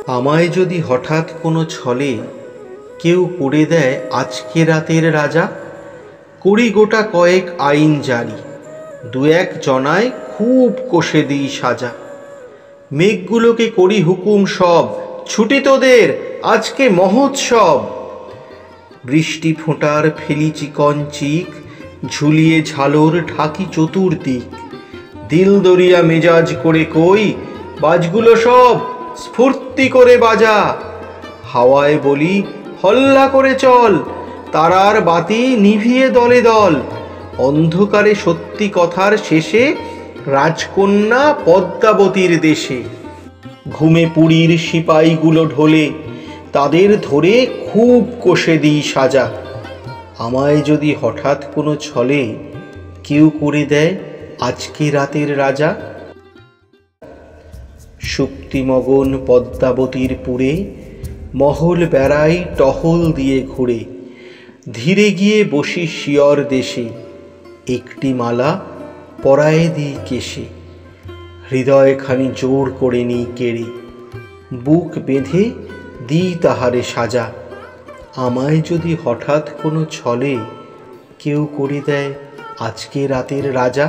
আমায় যদি হঠাৎ কোনো ছলে কেউ করে দেয় আজকে রাতের রাজা, করি গোটা কয়েক আইন জারি, দু এক জনায় খুব কষে দিই সাজা। মেঘগুলোকে করি হুকুম সব, ছুটি তোদের আজকে মহোৎসব। বৃষ্টি ফোঁটার ফেলি চিকন চিক, ঝুলিয়ে ঝালর ঢাকি চতুর্দিক। দিল দরিয়া মেজাজ করে কই, বাজগুলো সব স্ফূর্তি করে বাজা। হাওয়ায় বলি হল্লা করে চল, তারার বাতি নিভিয়ে দলে দল। অন্ধকারে সত্যি কথার শেষে রাজকন্যা পদ্মাবতীর দেশে। ঘুমে পুরীর সিপাইগুলো ঢোলে, তাদের ধরে খুব কষে দিই সাজা। আমায় যদি হঠাৎ কোনো ছলে কেউ করে দেয় আজকে রাতের রাজা। সুপ্তিমগন পদ্মাবতীর পুরে মহল বেড়াই টহল দিয়ে ঘুরে। ধীরে গিয়ে বসি শিয়র দেশে, একটি মালা পরায়ে দিই কেশে। হৃদয়খানি জোর করে নিই কেড়ে, বুক বেঁধে দিই তাহারে সাজা। আমায় যদি হঠাৎ কোনো ছলে কেউ করে দেয় আজকে রাতের রাজা।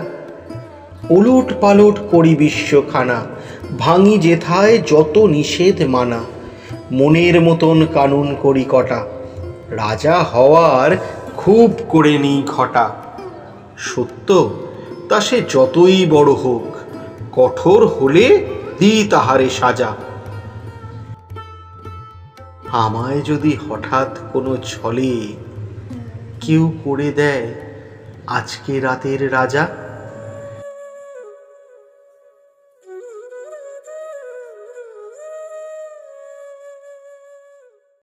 ওলট পালট করি বিশ্বখানা, ভাঙি যেথায় যত নিষেধ মানা। মনের মতন কানুন করি কটা, রাজা হওয়ার খুব করে নিই ঘটা। সত্য তা সে যতই বড় হোক, কঠোর হলে দিই তাহারে সাজা। আমায় যদি হঠাৎ কোনো ছলে কেউ করে দেয় আজকে রাতের রাজা।